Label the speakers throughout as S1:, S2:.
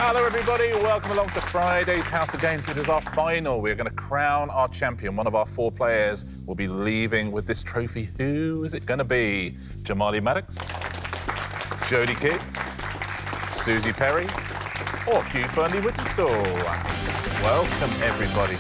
S1: Hello, everybody. Welcome along to Friday's House of Games. It is our final. We're going to crown our champion. One of our 4 players will be leaving with this trophy. Who is it going to be? Jamali Maddix, Jodie Kidd, Suzi Perry, or Hugh Fearnley-Whittingstall? Welcome, everybody.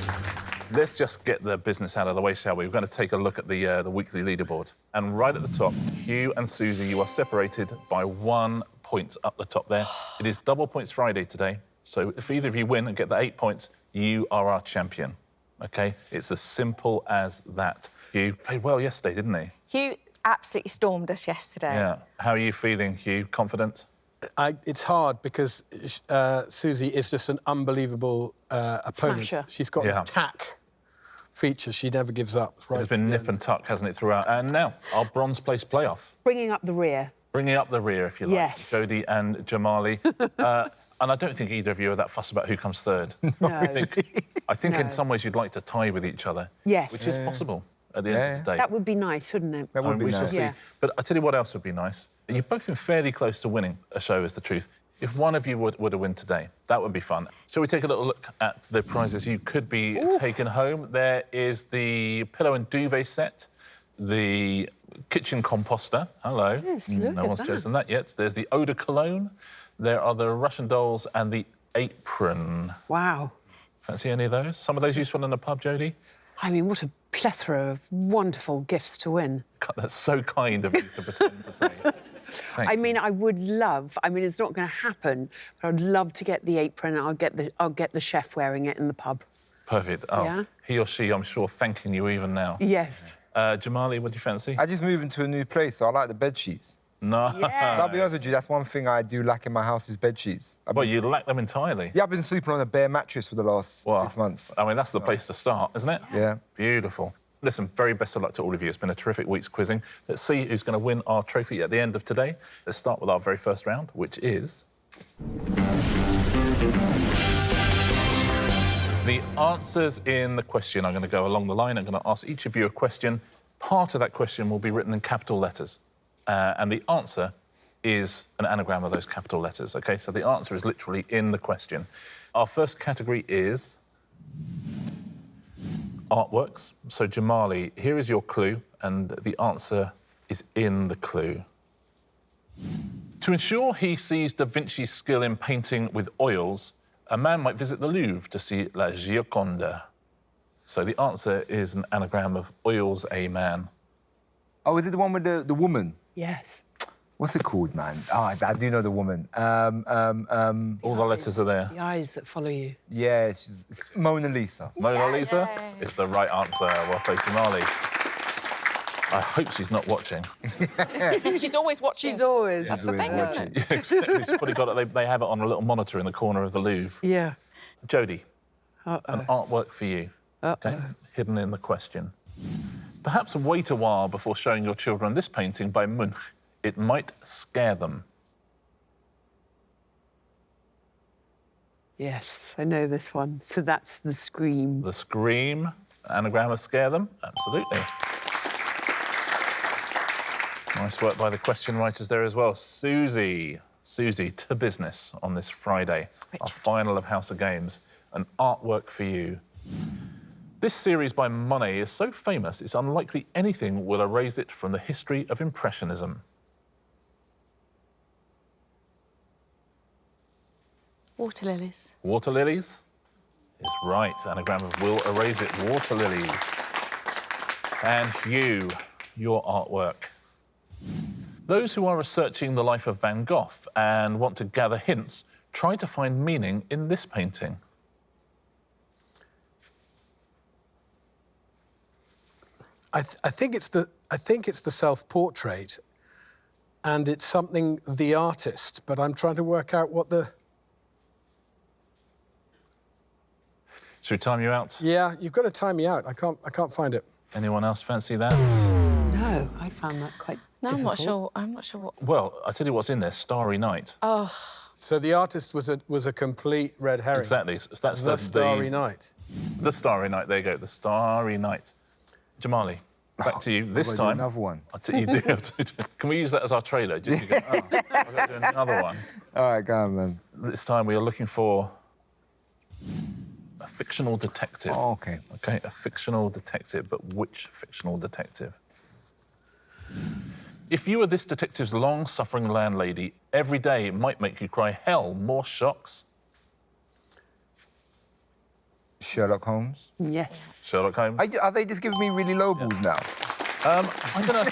S1: Let's just get the business out of the way, shall we? We're going to take a look at the weekly leaderboard. And right at the top, Hugh and Suzi, you are separated by 1 point up the top there. It is double points Friday today, so if either of you win and get the 8 points, you are our champion, OK? It's as simple as that. Hugh played well yesterday, didn't he?
S2: Hugh absolutely stormed us yesterday.
S1: Yeah. How are you feeling, Hugh? Confident?
S3: It's hard because Suzi is just an unbelievable opponent.
S2: Smasher.
S3: She's got an attack feature. She never gives up. Right,
S1: It's been nip and tuck, hasn't it, throughout? And now, our bronze place playoff.
S4: Bringing up the rear.
S1: Bringing up the rear, if you like.
S4: Yes.
S1: Jodie and Jamali. And I don't think either of you are that fussed about who comes third.
S4: No.
S1: I think in some ways you'd like to tie with each other.
S4: Yes.
S1: Which is possible at the end of the day.
S4: That would be nice, wouldn't it?
S5: That would be
S1: We
S5: nice.
S1: shall see.
S4: Yeah.
S1: But I tell you what else would be nice. You've both been fairly close to winning a show, is the truth. If one of you would have won today, that would be fun. Shall we take a little look at the prizes you could be taking home? There is the pillow and duvet set, the kitchen composter. Hello.
S4: Yes, look
S1: No
S4: at
S1: one's
S4: that.
S1: chosen that yet. There's the eau de cologne. There are the Russian dolls and the apron.
S4: Wow.
S1: Fancy any of those? Some of those useful in a pub, Jodie?
S4: I mean, what a plethora of wonderful gifts to win.
S1: God, that's so kind of you to pretend to say. Thank
S4: I
S1: you.
S4: mean, I would love. I mean, it's not going to happen, but I'd love to get the apron. I'll get the chef wearing it in the pub.
S1: Perfect. Oh,
S4: Yeah.
S1: he or she, I'm sure, thanking you even now.
S4: Yes.
S1: Jamali, what do you fancy?
S5: I just moved into a new place, so I like the bed sheets.
S1: No.
S5: I'll be honest with you, that's one thing I do lack in my house is bed sheets.
S1: Well, you lack them entirely.
S5: Yeah, I've been sleeping on a bare mattress for the last 6 months.
S1: I mean, that's the place to start, isn't it?
S5: Yeah.
S1: Beautiful. Listen, very best of luck to all of you. It's been a terrific week's quizzing. Let's see who's going to win our trophy at the end of today. Let's start with our very first round, which is... the answers in the question. I'm going to go along the line. I'm going to ask each of you a question. Part of that question will be written in capital letters. And the answer is an anagram of those capital letters, OK? So the answer is literally in the question. Our first category is artworks. So, Jamali, here is your clue, and the answer is in the clue. To ensure he sees Da Vinci's skill in painting with oils, a man might visit the Louvre to see La Gioconda. So the answer is an anagram of oils a man.
S5: Oh, is it the one with the woman?
S4: Yes.
S5: What's it called, man? Oh, I do know the woman.
S1: All the letters are there.
S4: The eyes that follow you.
S5: Yeah, it's Mona Lisa.
S1: Mona Lisa is the right answer. Well played, Jamali. I hope she's not watching.
S2: She's always watching.
S4: She's always.
S2: That's the thing, isn't it?
S1: Yeah, exactly. She's probably got it. They have it on a little monitor in the corner of the Louvre.
S4: Yeah.
S1: Jodie, an artwork for you. Okay, hidden in the question. Perhaps wait a while before showing your children this painting by Munch. It might scare them.
S4: Yes, I know this one. So that's the Scream.
S1: The Scream, anagram of scare them? Absolutely. Nice work by the question writers there as well. Suzi, to business on this Friday. Our final of House of Games. An artwork for you. This series by Monet is so famous, it's unlikely anything will erase it from the history of Impressionism.
S2: Water lilies.
S1: Water lilies is right. Anagram of will erase it. Water lilies. And Hugh, your artwork. Those who are researching the life of Van Gogh and want to gather hints try to find meaning in this painting.
S3: I think it's the self-portrait, and it's something the artist. But I'm trying to work out what the.
S1: Should we time you out?
S3: Yeah, you've got to time me out. I can't find it.
S1: Anyone else fancy that?
S4: No, I found that quite difficult.
S2: I'm not sure what...
S1: Well, I tell you what's in there. Starry Night.
S2: Oh.
S3: So the artist was a complete red herring.
S1: Exactly. So that's
S3: the Starry Night.
S1: The Starry Night. There you go. The Starry Night. Jamali. Back to you this
S5: I've got to do
S1: time.
S5: another one.
S1: You do have to. Can we use that as our trailer? Just you go, oh, I've got to do another one.
S5: All right, go on, man.
S1: This time we are looking for a fictional detective.
S5: Oh, OK.
S1: OK, a fictional detective, but which fictional detective? If you were this detective's long-suffering landlady, every day might make you cry hell, more shocks.
S5: Sherlock Holmes.
S4: Yes.
S1: Sherlock Holmes.
S5: Are they just giving me really low balls now?
S1: I don't know.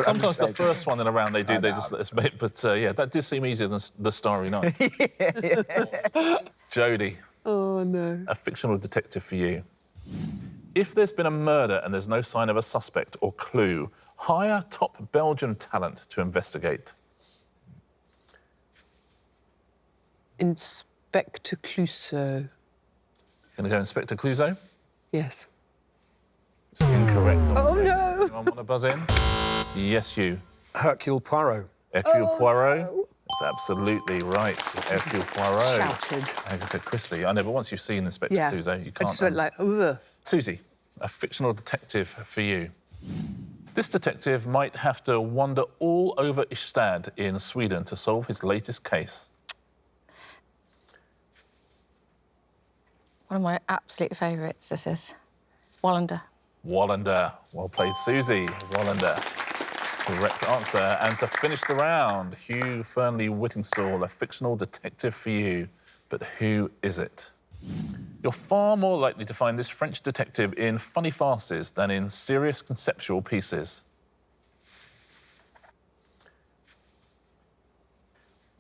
S1: Sometimes the first one in a round they do. They just let us bit. But yeah, that did seem easier than the Starry Night. Jodie.
S4: Oh, no.
S1: A fictional detective for you. If there's been a murder and there's no sign of a suspect or clue, hire top Belgian talent to investigate.
S4: Inspector Clouseau.
S1: Gonna go Inspector Clouseau?
S4: Yes.
S1: It's incorrect.
S4: Oh, no.
S1: Anyone want to buzz in? Yes, you.
S3: Hercule Poirot.
S1: Hercule Poirot?
S4: no.
S1: That's absolutely right. Hercule Poirot.
S4: Shouted.
S1: Agatha Christie. I know, but once you've seen Inspector
S4: Yeah.
S1: Clouseau, you
S4: I
S1: can't...
S4: just went like, ugh.
S1: Suzi, a fictional detective for you. This detective might have to wander all over Ystad in Sweden to solve his latest case.
S2: One of my absolute favourites, this is. Wallander.
S1: Wallander. Well played, Suzi. Wallander. Correct answer. And to finish the round, Hugh Fearnley-Whittingstall, a fictional detective for you. But who is it? You're far more likely to find this French detective in funny farces than in serious conceptual pieces.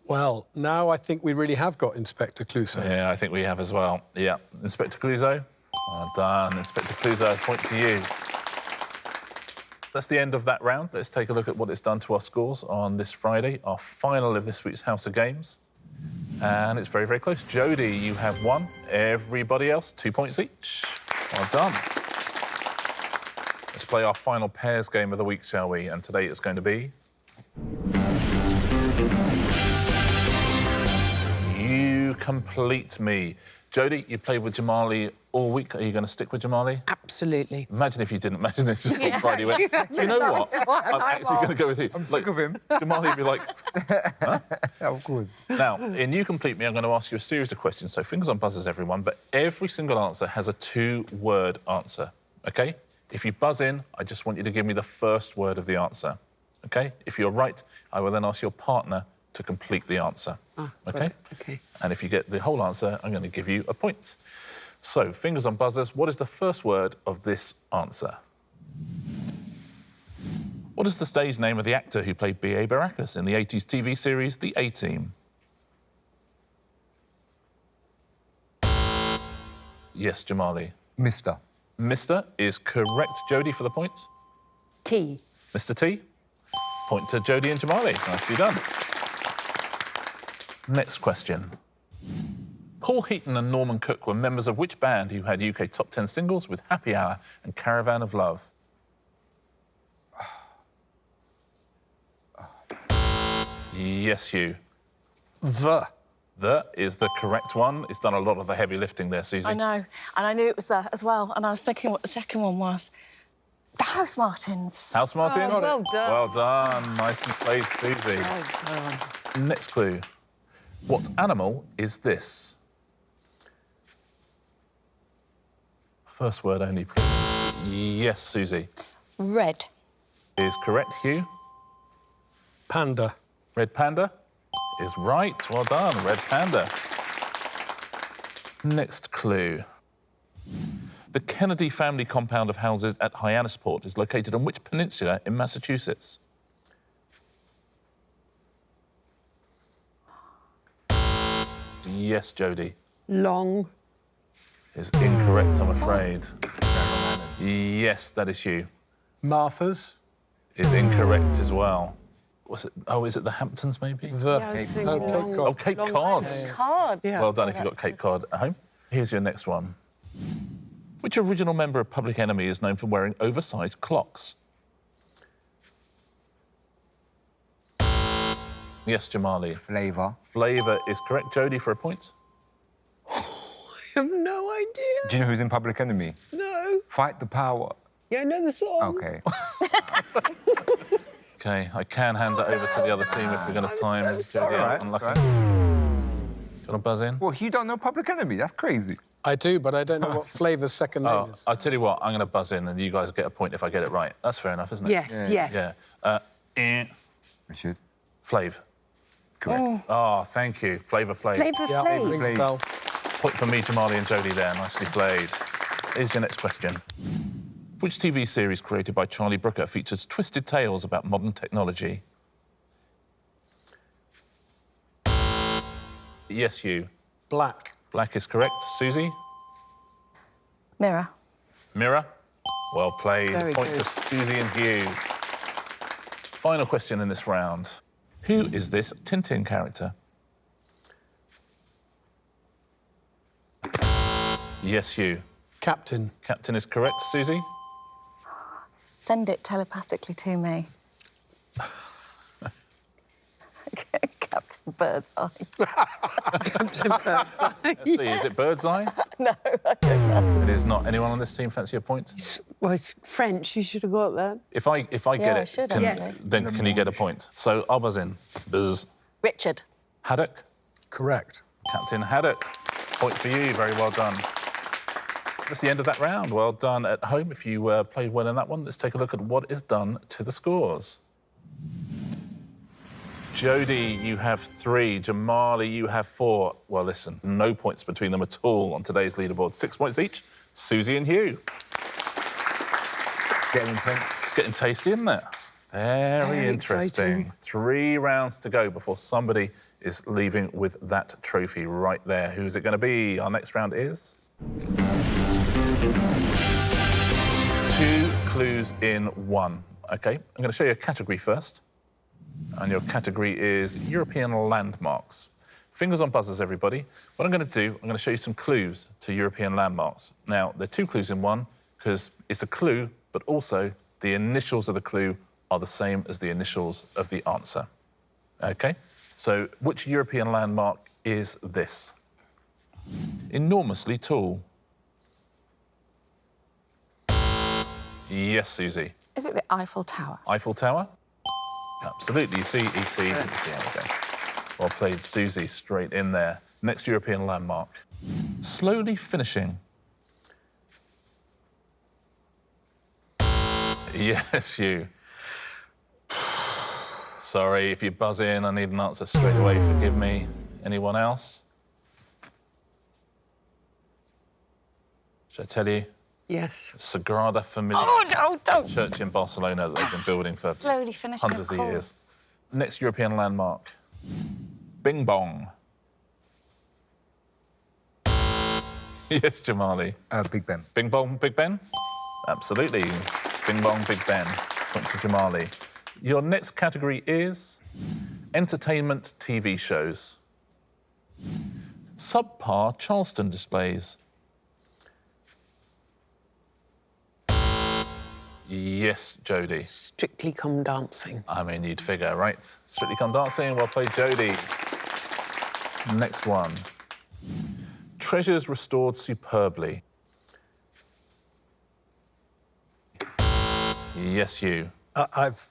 S3: Well, now I think we really have got Inspector Clouseau.
S1: Yeah, I think we have as well. Yeah. Inspector Clouseau. Well done. Inspector Clouseau, a point to you. That's the end of that round. Let's take a look at what it's done to our scores on this Friday, our final of this week's House of Games. And it's very, very close. Jodie, you have 1. Everybody else, 2 points each. Well done. Let's play our final pairs game of the week, shall we? And today it's going to be... You Complete Me. Jodie, you played with Jamali all week. Are you going to stick with Jamali?
S4: Absolutely.
S1: Imagine if you didn't. Imagine if just on Friday went, do you know what? I'm actually going to go with you.
S5: I'm sick of him.
S1: Jamali would be like, huh?
S5: Yeah, of course.
S1: Now, in You Complete Me, I'm going to ask you a series of questions, so fingers on buzzers, everyone, but every single answer has a 2-word answer, OK? If you buzz in, I just want you to give me the first word of the answer, OK? If you're right, I will then ask your partner to complete the answer, OK?
S4: OK.
S1: And if you get the whole answer, I'm going to give you a point. So, fingers on buzzers, what is the first word of this answer? What is the stage name of the actor who played B.A. Baracus in the 80s TV series The A-Team? Yes, Jamali.
S5: Mister.
S1: Mr. is correct. Jodie for the point.
S4: T.
S1: Mr. T. Point to Jodie and Jamali. Nicely done. Next question. Paul Heaton and Norman Cook were members of which band who had UK top 10 singles with Happy Hour and Caravan of Love? Yes, Hugh.
S3: The.
S1: The is the correct one. It's done a lot of the heavy lifting there, Suzi.
S2: I know. And I knew it was that as well. And I was thinking what the second one was. The House Martins.
S1: House Martins?
S4: Oh, well done.
S1: Well done. Nicely played, Suzi.
S4: Well done.
S1: Next clue. What animal is this? First word only, please. Yes, Suzi.
S2: Red.
S1: Is correct, Hugh.
S3: Panda.
S1: Red panda is right. Well done, red panda. Next clue. The Kennedy family compound of houses at Hyannisport is located on which peninsula in Massachusetts? Yes, Jodie.
S4: Long.
S1: Is incorrect, I'm afraid. Yes, that is you.
S3: Martha's.
S1: Is incorrect as well. Was it? Oh, is it the Hamptons, maybe?
S3: The.
S4: Yeah, I was
S3: Cape
S4: thinking long-
S3: Cod.
S1: Oh, Cape
S4: Long
S1: Cod.
S4: Island.
S2: Card.
S4: Yeah.
S1: Well done if
S2: Oh,
S1: you got
S2: that's
S1: Cape Cod at home. Here's your next one. Which original member of Public Enemy is known for wearing oversized clocks? Yes, Jamali.
S5: Flavour.
S1: Flavour is correct. Jodie for a point.
S4: I have no idea.
S5: Do you know who's in Public Enemy?
S4: No.
S5: Fight the Power.
S4: Yeah, I know the song.
S5: Okay.
S1: OK, I can hand it over to the other team if we're going to have time.
S4: so sorry.
S1: Jodie,
S5: Right,
S1: unlucky.
S5: right.
S1: Do you want to buzz in?
S5: Well, you don't know Public Enemy. That's crazy.
S3: I do, but I don't know what Flavor's second name
S1: Oh,
S3: is.
S1: I'll tell you what, I'm going to buzz in and you guys get a point if I get it right. That's fair enough, isn't it?
S4: Yes, yes.
S1: Yeah.
S5: Richard.
S1: Flav.
S5: Correct.
S1: Oh, thank you. Flavor Flav.
S2: Flavour
S3: Yeah,
S2: Flav.
S3: rings a
S5: Flav.
S3: bell.
S1: Point for me, Jamali and Jodie there. Nicely played. Here's your next question. Which TV series created by Charlie Brooker features twisted tales about modern technology? Yes, you.
S3: Black.
S1: Black is correct. Suzi?
S2: Mirror.
S1: Mirror? Well played.
S4: Very
S1: Point
S4: good.
S1: to Suzi and Hugh. Final question in this round. Who is this Tintin character? Yes, Hugh.
S3: Captain.
S1: Captain is correct. Suzi?
S2: Send it telepathically to me. Captain Birdseye.
S4: Captain Birdseye.
S1: Let's see, is it Birdseye?
S2: No, I don't know.
S1: It is not. Anyone on this team fancy a point?
S4: Well, it's French. You should have got that.
S1: If I
S2: Yeah,
S1: get
S2: I
S1: it,
S2: should
S1: can,
S2: actually.
S1: then can you get a point? So I'll buzz in. Buzz.
S2: Richard.
S1: Haddock.
S3: Correct.
S1: Captain Haddock. Point for you. Very well done. That's the end of that round. Well done at home if you played well in that one. Let's take a look at what is done to the scores. Jodie, you have 3. Jamali, you have 4. Well, listen, no points between them at all on today's leaderboard. 6 points each. Suzi and Hugh.
S5: Getting intense.
S1: It's getting tasty, isn't it? Very
S4: Very
S1: interesting.
S4: exciting.
S1: 3 rounds to go before somebody is leaving with that trophy right there. Who's it going to be? Our next round is 2 clues in 1. OK, I'm going to show you a category first. And your category is European landmarks. Fingers on buzzers, everybody. What I'm going to do, I'm going to show you some clues to European landmarks. Now, they're 2 clues in 1 because it's a clue, but also the initials of the clue are the same as the initials of the answer. OK? So, which European landmark is this? Enormously tall. Yes, Suzi.
S2: Is it the Eiffel Tower?
S1: Eiffel Tower? Absolutely. You see, E.T. You see, okay. Well played, Suzi, straight in there. Next European landmark. Slowly finishing. Yes, you. Sorry, if you buzz in, I need an answer straight away. Forgive me. Anyone else? Should I tell you?
S4: Yes.
S1: Sagrada Familia.
S2: Oh, no, don't.
S1: Church in Barcelona that they've been building for
S2: Slowly finishing.
S1: hundreds of years. Next European landmark. Bing Bong. Yes, Jamali.
S5: Big Ben.
S1: Bing Bong, Big Ben? Absolutely. Bing Bong, Big Ben. Point to Jamali. Your next category is entertainment TV shows. Subpar Charleston displays. Yes, Jodie.
S4: Strictly Come Dancing.
S1: I mean, you'd figure, right? Strictly Come Dancing, well played, Jodie. Next one. Treasures restored superbly. Yes, you.
S3: I've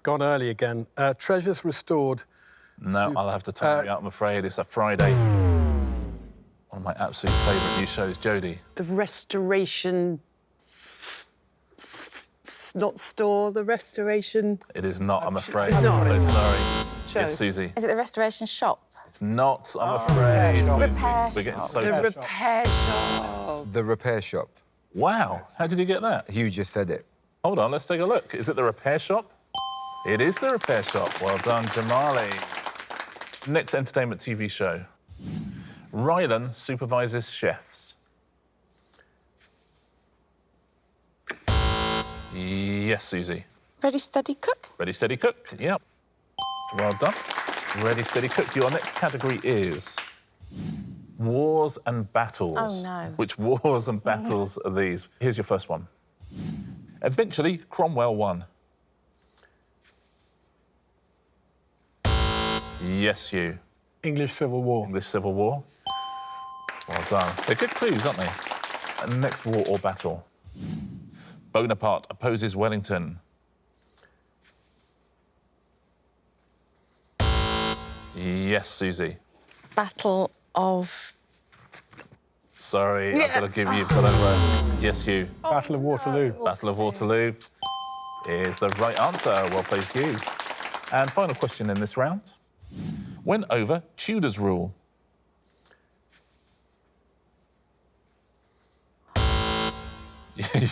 S3: gone early again. Treasures restored.
S1: No, I'll have to time you out, I'm afraid. It's a Friday. One of my absolute favourite new shows, Jodie.
S4: The Restoration... not store, the Restoration...
S1: It is not, I'm afraid.
S4: It's not.
S1: I'm so sorry.
S4: Show.
S1: Yes, Suzi.
S2: Is it the restoration shop?
S1: It's not, I'm afraid.
S2: Repair
S1: We're getting
S2: shop.
S1: so...
S4: The Repair Shop.
S5: The repair shop.
S1: Wow, how did you get that?
S5: Hugh just said it.
S1: Hold on, let's take a look. Is it the repair shop? It is the repair shop. Well done, Jamali. Next entertainment TV show. Rylan supervises chefs. Yes, Suzi.
S2: Ready, steady, cook?
S1: Ready, steady, cook. Yep. Well done. Ready, steady, cook. Your next category is wars and battles.
S2: Oh, no.
S1: Which wars and battles are these? Here's your first one. Eventually, Cromwell won. Yes, you.
S3: English Civil War.
S1: English Civil War. Well done. They're good clues, aren't they? And next war or battle. Bonaparte opposes Wellington. Yes, Suzi.
S2: Battle of...
S1: Sorry, I've got to give you... Yes, Hugh.
S3: Battle of Waterloo.
S1: Battle of Waterloo is the right answer. Well played, Hugh. And final question in this round. When over Tudors rule?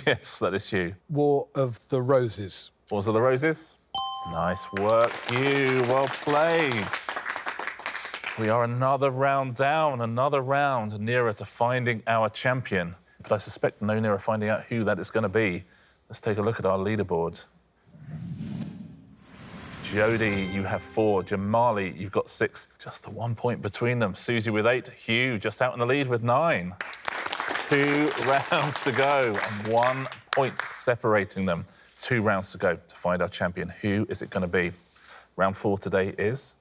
S1: Yes, that is Hugh.
S3: War of the Roses.
S1: Wars of the Roses. Nice work, Hugh. Well played. We are another round down, another round nearer to finding our champion. But I suspect no nearer finding out who that is going to be. Let's take a look at our leaderboard. Jodie, you have 4. Jamali, you've got 6. Just the 1 point between them. Suzi with 8. Hugh just out in the lead with 9. 2 rounds to go and 1 point separating them. 2 rounds to go to find our champion. Who is it going to be? Round 4 today is...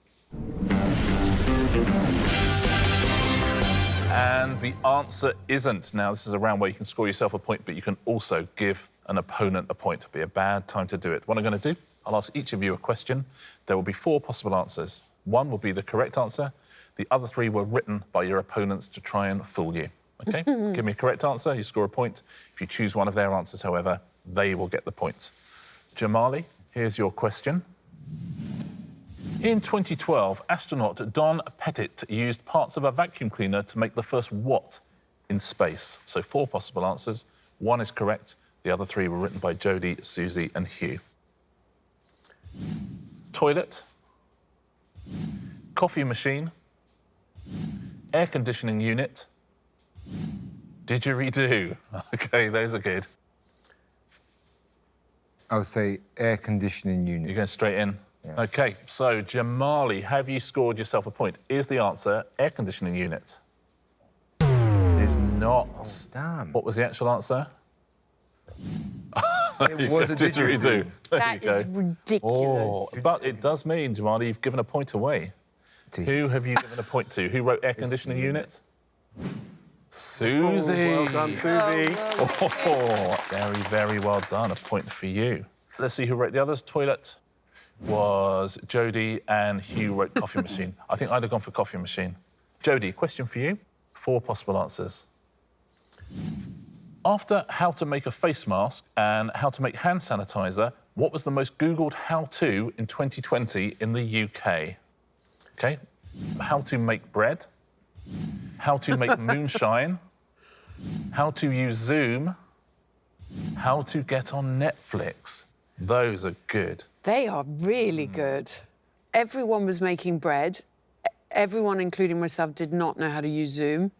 S1: And the answer isn't. Now, this is a round where you can score yourself a point, but you can also give an opponent a point. It'll be a bad time to do it. What I'm going to do, I'll ask each of you a question. There will be 4 possible answers. 1 will be the correct answer. The other 3 were written by your opponents to try and fool you. OK? Give me a correct answer, you score a point. If you choose one of their answers, however, they will get the point. Jamali, here's your question. In 2012, astronaut Don Pettit used parts of a vacuum cleaner to make the first what in space? So 4 possible answers. 1 is correct. The other 3 were written by Jodie, Suzi and Hugh. Toilet, coffee machine, air conditioning unit, didgeridoo. OK, those are good.
S5: I would say air conditioning unit.
S1: You're going straight in?
S5: Yeah.
S1: OK, so Jamali, have you scored yourself a point? Is the answer air conditioning unit? It is not.
S5: Oh, damn.
S1: What was the actual answer?
S5: It was a didgeridoo.
S4: That is ridiculous.
S1: Oh, but it does mean, Jamali, you've given a point away. Who have you given a point to? Who wrote air conditioning unit? Suzi.
S3: Oh, well done, Suzi.
S1: Oh, very, very well done. A point for you. Let's see who wrote the others. Toilet was Jodie and Hugh wrote coffee machine. I think I'd have gone for coffee machine. Jodie, question for you. 4 possible answers. After how to make a face mask and how to make hand sanitizer, what was the most Googled how-to in 2020 in the UK? OK, how to make bread, how to make moonshine, how to use Zoom, how to get on Netflix. Those are good.
S4: They are really good. Everyone was making bread. Everyone, including myself, did not know how to use Zoom.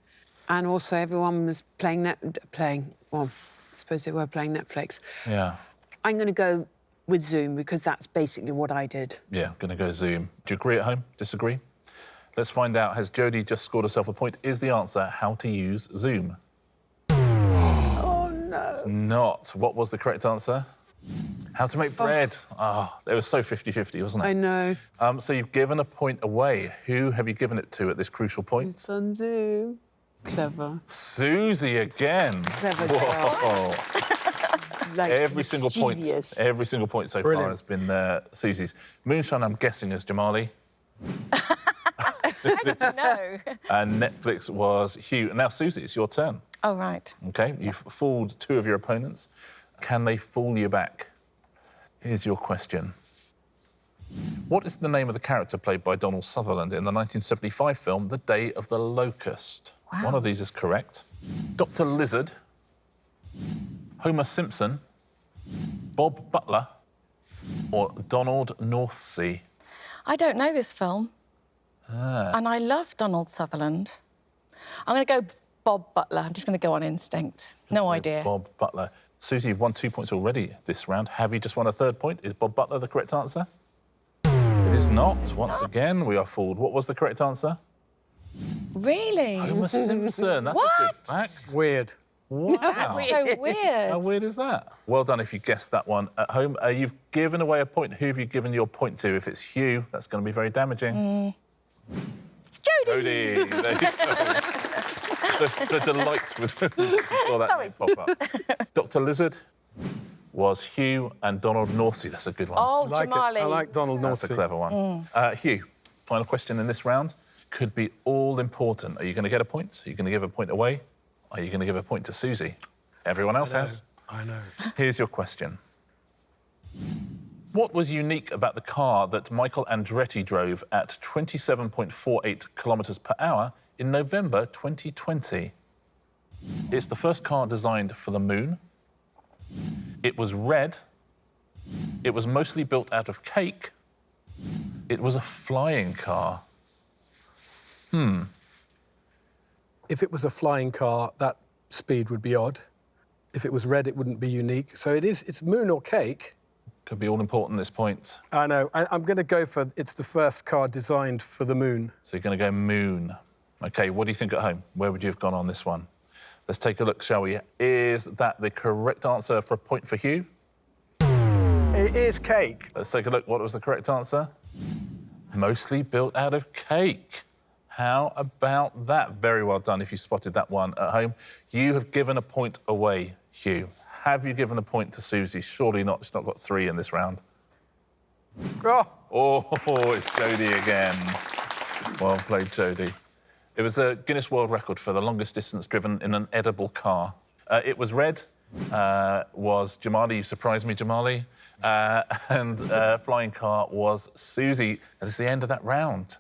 S4: And also everyone was well, I suppose they were playing Netflix.
S1: Yeah.
S4: I'm going to go with Zoom because that's basically what I did.
S1: Yeah, going to go Zoom. Do you agree at home? Disagree? Let's find out. Has Jodie just scored herself a point? Is the answer how to use Zoom?
S4: Oh, no.
S1: It's not. What was the correct answer? How to make bread. Ah, it was so 50-50, wasn't it?
S4: I know.
S1: So you've given a point away. Who have you given it to at this crucial point?
S4: It's on Zoom. Clever.
S1: Suzi again.
S4: Clever
S1: Whoa.
S4: Like
S1: Every single point so
S3: Brilliant.
S1: far has been Suzi's. Moonshine, I'm guessing, is Jamali.
S2: How did you know?
S1: And Netflix was Hugh. Now, Suzi, it's your turn.
S2: Oh, right.
S1: OK, you've fooled 2 of your opponents. Can they fool you back? Here's your question. What is the name of the character played by Donald Sutherland in the 1975 film The Day of the Locust?
S2: Wow.
S1: One of these is correct. Dr. Lizard, Homer Simpson, Bob Butler, or Donald Northsea?
S2: I don't know this film. And I love Donald Sutherland. I'm going to go Bob Butler. I'm just going to go on instinct. No idea.
S1: Bob Butler. Suzi, you've won 2 points already this round. Have you just won a 3rd point? Is Bob Butler the correct answer? It is not. Once again, we are fooled. What was the correct answer?
S2: Really?
S1: Homer Simpson. That's a good fact.
S3: Weird.
S1: Wow.
S2: That's so weird.
S1: How weird is that? Well done if you guessed that one at home. You've given away a point. Who have you given your point to? If it's Hugh, that's going to be very damaging.
S2: It's Jodie.
S1: Jodie. There you go. the delight with saw that
S2: Sorry.
S1: name pop up. Dr. Lizard, was Hugh and Donald Norsey. That's a good one.
S2: Oh,
S3: I like it.
S2: Jamali.
S3: I like Donald
S1: That's a
S3: Norsey.
S1: clever one. Hugh, final question in this round. Could be all important. Are you going to get a point? Are you going to give a point away? Are you going to give a point to Suzi? Everyone else has.
S3: I know.
S1: Here's your question. What was unique about the car that Michael Andretti drove at 27.48 kilometres per hour in November 2020? It's the first car designed for the moon. It was red. It was mostly built out of cake. It was a flying car.
S3: If it was a flying car, that speed would be odd. If it was red, it wouldn't be unique. So it's moon or cake.
S1: Could be all important at this point.
S3: I know. I'm going to go for it's the first car designed for the moon.
S1: So you're going to go moon. OK, what do you think at home? Where would you have gone on this one? Let's take a look, shall we? Is that the correct answer for a point for Hugh?
S3: It is cake.
S1: Let's take a look. What was the correct answer? Mostly built out of cake. How about that? Very well done if you spotted that one at home. You have given a point away, Hugh. Have you given a point to Suzi? Surely not. She's not got 3 in this round. Oh, it's Jodie again. Well played, Jodie. It was a Guinness World Record for the longest distance driven in an edible car. It was red, was Jamali. You surprised me, Jamali. And flying car was Suzi. That is the end of that round.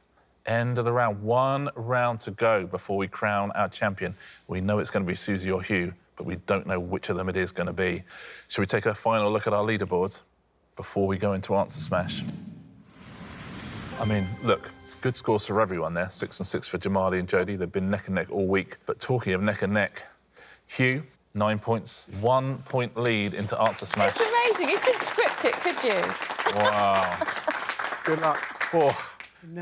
S1: End of the round. 1 round to go before we crown our champion. We know it's going to be Suzi or Hugh, but we don't know which of them it is going to be. Shall we take a final look at our leaderboards before we go into Answer Smash? I mean, look, good scores for everyone there. 6 and 6 for Jamali and Jodie. They've been neck and neck all week. But talking of neck and neck, Hugh, 9 points, 1 point lead into Answer Smash.
S2: It's amazing. You couldn't script it, could you?
S1: Wow.
S3: Good luck.
S1: Oh.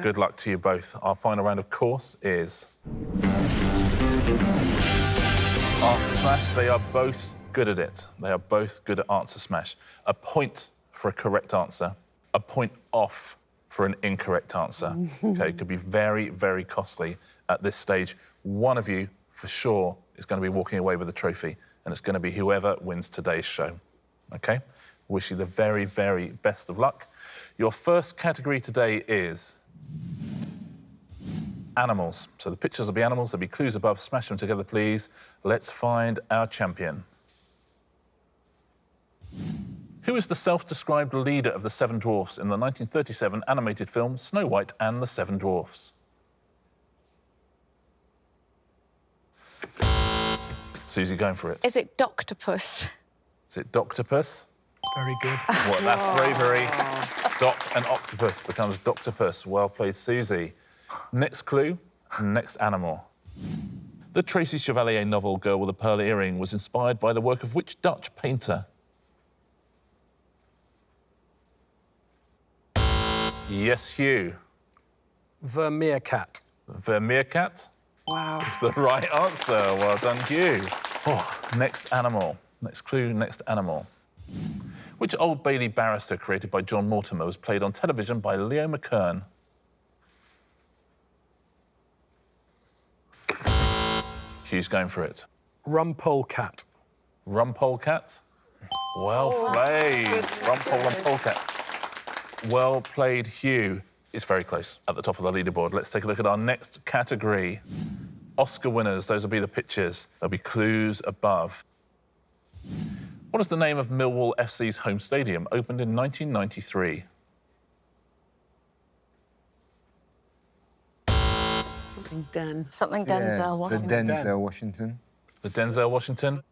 S1: Good luck to you both. Our final round, of course, is Answer Smash. They are both good at it. They are both good at Answer Smash. A point for a correct answer, a point off for an incorrect answer. OK, it could be very, very costly at this stage. One of you, for sure, is going to be walking away with a trophy, and it's going to be whoever wins today's show. OK? Wish you the very, very best of luck. Your first category today is animals. So the pictures will be animals. There'll be clues above. Smash them together, please. Let's find our champion. Who is the self-described leader of the Seven Dwarfs in the 1937 animated film Snow White and the Seven Dwarfs? Suzi, going for it.
S2: Is it Doctopus?
S1: Is it Doctopus?
S3: Very good.
S1: What, that's bravery. Doc and octopus becomes Doctopus. Well played, Suzi. Next clue, next animal. The Tracy Chevalier novel Girl with a Pearl Earring was inspired by the work of which Dutch painter? Yes, Hugh.
S3: Vermeerkat.
S1: Vermeerkat
S4: Wow.
S1: is the right answer. Well done, Hugh. Oh, next animal. Next clue, next animal. Which Old Bailey barrister created by John Mortimer was played on television by Leo McKern? Hugh's going for it.
S3: Rumpolcat.
S1: Rumpolcat? Well played. Rumpole and polecat. Well played, Hugh. It's very close at the top of the leaderboard. Let's take a look at our next category. Oscar winners, those will be the pictures. There'll be clues above. What is the name of Millwall FC's home stadium, opened in 1993?
S4: Something done.
S2: Something Denzel Washington.
S5: The Denzel Washington.
S1: The Denzel Washington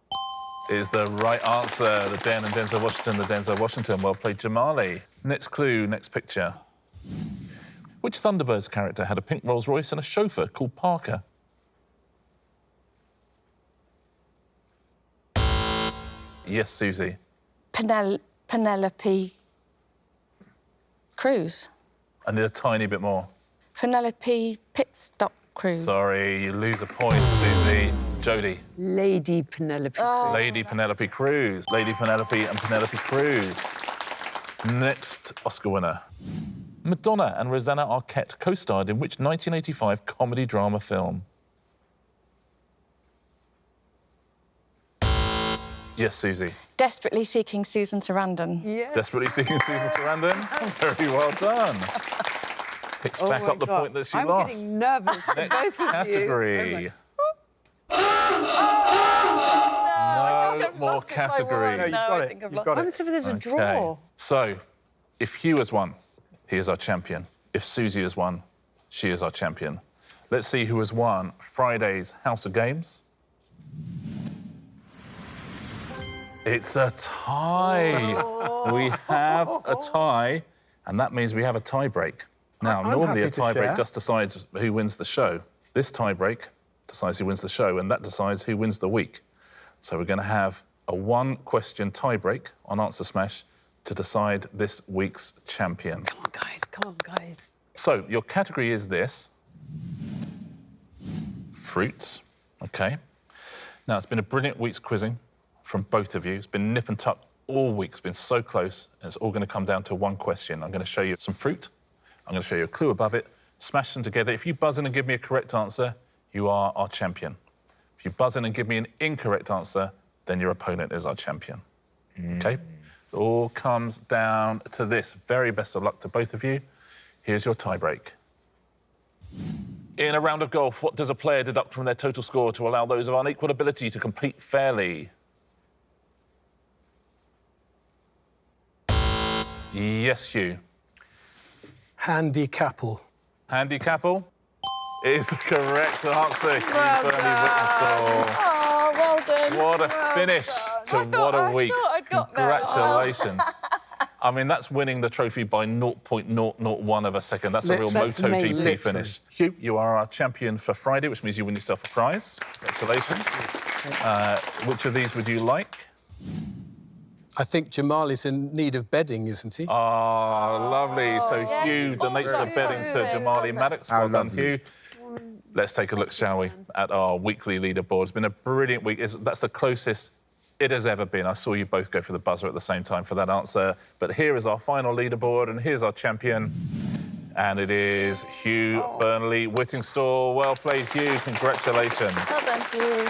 S1: is the right answer. The Den and Denzel Washington, the Denzel Washington. Well played, Jamali. Next clue, next picture. Which Thunderbirds character had a pink Rolls Royce and a chauffeur called Parker? Yes, Suzi.
S2: Penelope Cruz.
S1: I need a tiny bit more.
S2: Penelope Pitstop Cruz.
S1: Sorry, you lose a point, Suzi. Jodie.
S4: Lady Penelope Cruz.
S1: Lady Penelope Cruz. Lady Penelope and Penelope Cruz. Next Oscar winner. Madonna and Rosanna Arquette co-starred in which 1985 comedy drama film? Yes, Suzi.
S2: Desperately seeking Susan Sarandon.
S4: Yes.
S1: Desperately seeking Susan Sarandon. Very well done. Picks back up the point that she
S4: I'm
S1: lost.
S4: getting nervous for
S1: Next
S4: both of
S1: category.
S4: you.
S1: No more categories.
S3: No, you've got it. You've got
S4: What
S3: it.
S4: happens if there's a
S1: Okay.
S4: draw?
S1: So, if Hugh has won, he is our champion. If Susie has won, she is our champion. Let's see who has won Friday's House of Games. It's a tie. We have a tie, and that means we have a tie break. Now,
S3: I'm
S1: normally a
S3: happy to
S1: tie break
S3: share.
S1: just decides who wins the show. This tie break decides who wins the show, and that decides who wins the week. So we're going to have a one-question tie break on Answer Smash to decide this week's champion.
S4: Come on, guys. Come on, guys.
S1: So your category is this. Fruits, OK. Now, it's been a brilliant week's quizzing from both of you. It's been nip and tuck all week. It's been so close, and it's all going to come down to one question. I'm going to show you some fruit. I'm going to show you a clue above it. Smash them together. If you buzz in and give me a correct answer, you are our champion. If you buzz in and give me an incorrect answer, then your opponent is our champion. OK? It all comes down to this. Very best of luck to both of you. Here's your tie break. In a round of golf, what does a player deduct from their total score to allow those of unequal ability to compete fairly? Yes, Hugh.
S3: Handicapple.
S1: Handicapple is the correct answer. Hugh Fearnley-Whittingstall.
S2: Oh, well done.
S1: What a finish to what a week.
S2: I thought I'd got that.
S1: Congratulations. I mean, that's winning the trophy by 0.001 of a second. That's a real
S4: That's
S1: MotoGP
S4: amazing.
S1: finish. Hugh, you are our champion for Friday, which means you win yourself a prize. Congratulations. Which of these would you like?
S3: I think Jamali's in need of bedding, isn't he?
S1: Ah, lovely. So
S2: yes,
S1: Hugh donates the
S2: well
S1: bedding to
S2: done.
S1: Jamali Maddix. Well done,
S5: lovely.
S1: Hugh. Let's take a look, shall we, at our weekly leaderboard. It's been a brilliant week. That's the closest it has ever been. I saw you both go for the buzzer at the same time for that answer. But here is our final leaderboard, and here's our champion. And it is Hugh Fearnley-Whittingstall. Well played, Hugh. Congratulations.
S2: Well done, Hugh.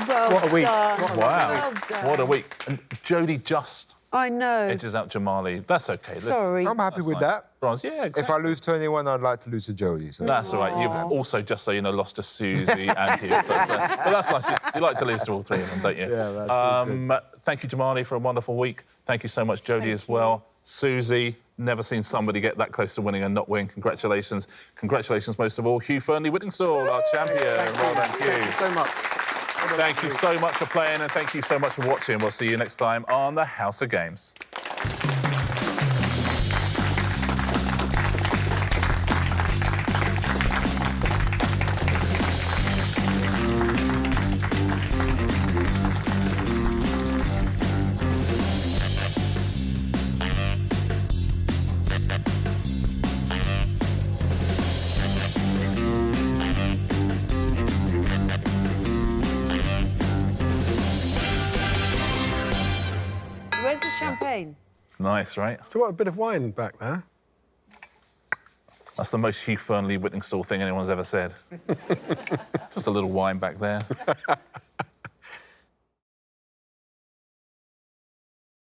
S4: Well
S3: What a week.
S4: done.
S3: What a
S1: Wow.
S4: Well done.
S1: What a week. And Jodie just
S4: I know.
S1: edges out Jamali. That's OK.
S4: Sorry.
S5: I'm happy with that.
S1: Bronze. Yeah, exactly.
S5: If I lose to anyone, I'd like to lose to Jodie. So.
S1: That's all right. You've also, just so you know, lost to Suzi and Hugh. But that's nice. You like to lose to all three of them, don't you?
S5: Yeah, that's all good.
S1: Thank you, Jamali, for a wonderful week. Thank you so much, Jodie, as well. Suzi, never seen somebody get that close to winning and not win. Congratulations. Congratulations, most of all, Hugh Fearnley-Whittingstall, our champion. Well done, Hugh.
S3: Thank you so much.
S1: Thank you so much for playing, and thank you so much for watching. We'll see you next time on the House of Games.
S4: Where's the champagne?
S1: Nice, right?
S3: So what, a bit of wine back there?
S1: That's the most Hugh Fearnley-Whittingstall thing anyone's ever said. Just a little wine back there.